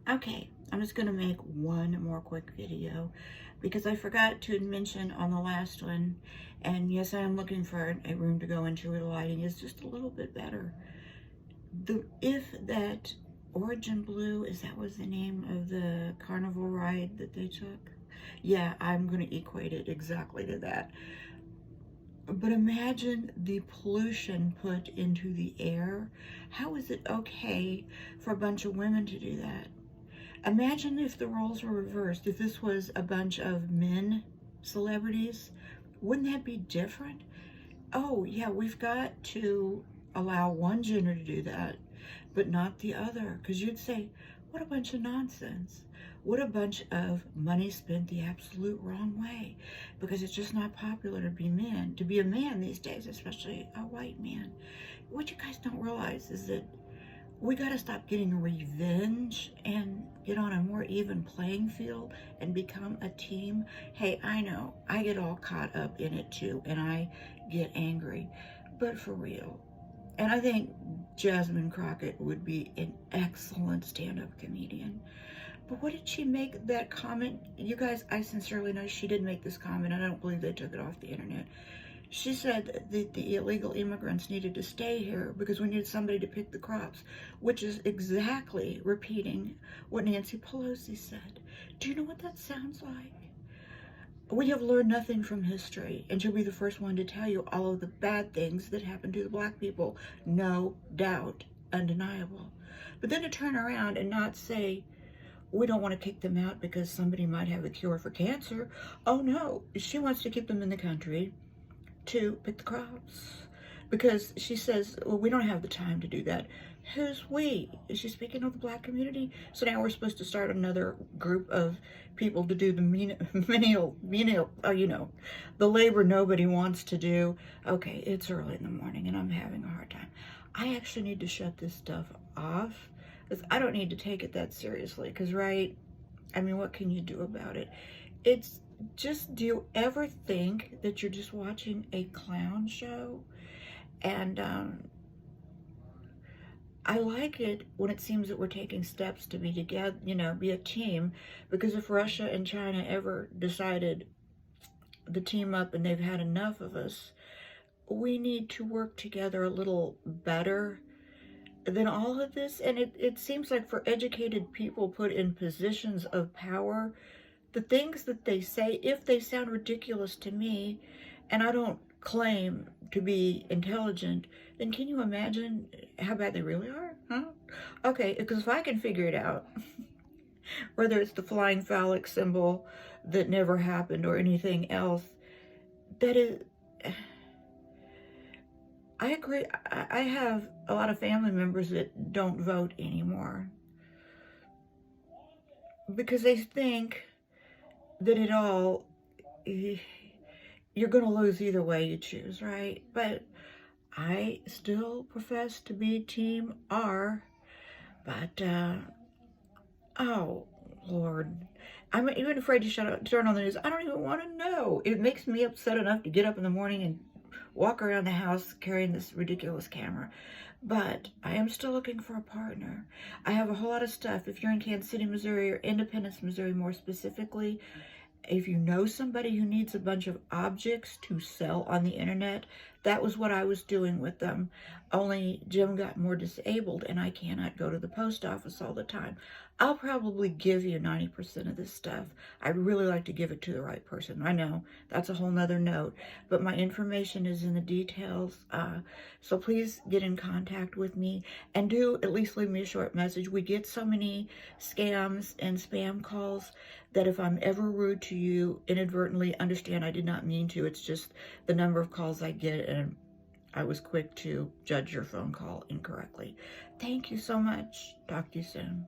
Okay, I'm just going to make one more quick video because I forgot to mention on the last one, and yes, I am looking for a room to go into where the lighting is just a little bit better. If that Origin Blue, is that was the name of the carnival ride that they took? Yeah, I'm going to equate it exactly to that. But imagine the pollution put into the air. How is it okay for a bunch of women to do that? Imagine if the roles were reversed, if this was a bunch of men celebrities. Wouldn't that be different? Oh, yeah, we've got to allow one gender to do that, but not the other. Because you'd say, what a bunch of nonsense. What a bunch of money spent the absolute wrong way. Because it's just not popular to be men. To be a man these days, especially a white man. What you guys don't realize is that we got to stop getting revenge and get on a more even playing field and become a team. Hey, I know I get all caught up in it too, and I get angry, but for real. And I think Jasmine Crockett would be an excellent stand-up comedian. But what did she make that comment? You guys, I sincerely know she did make this comment. I don't believe they took it off the internet. She said that the illegal immigrants needed to stay here because we needed somebody to pick the crops, which is exactly repeating what Nancy Pelosi said. Do you know what that sounds like? We have learned nothing from history, and she'll be the first one to tell you all of the bad things that happened to the black people. No doubt, undeniable. But then to turn around and not say, we don't want to kick them out because somebody might have a cure for cancer. Oh no, she wants to keep them in the country to pick the crops because she says, well, we don't have the time to do that. Who's we? Is she speaking of the black community? So now we're supposed to start another group of people to do the menial, the labor nobody wants to do. Okay, it's early in the morning and I'm having a hard time. I actually need to shut this stuff off because I don't need to take it that seriously because, right, I mean, what can you do about it? It's just, do you ever think that you're just watching a clown show? And I like it when it seems that we're taking steps to be together, be a team, because if Russia and China ever decided to team up and they've had enough of us, we need to work together a little better than all of this. And it seems like for educated people put in positions of power, the things that they say, if they sound ridiculous to me, and I don't claim to be intelligent, then can you imagine how bad they really are? Huh? Okay, because if I can figure it out, whether it's the flying phallic symbol that never happened or anything else, that is, I agree. I have a lot of family members that don't vote anymore because they think that it all, you're going to lose either way you choose, right? But I still profess to be Team R, but, oh, Lord. I'm even afraid to turn on the news. I don't even want to know. It makes me upset enough to get up in the morning and walk around the house carrying this ridiculous camera. But I am still looking for a partner. I have a whole lot of stuff. If you're in Kansas City, Missouri, or Independence, Missouri more specifically, if you know somebody who needs a bunch of objects to sell on the internet, that was what I was doing with them. Only Jim got more disabled and I cannot go to the post office all the time. I'll probably give you 90% of this stuff. I'd really like to give it to the right person. I know that's a whole nother note, but my information is in the details. So please get in contact with me and do at least leave me a short message. We get so many scams and spam calls that if I'm ever rude to you inadvertently, understand I did not mean to. It's just the number of calls I get, and I was quick to judge your phone call incorrectly. Thank you so much. Talk to you soon.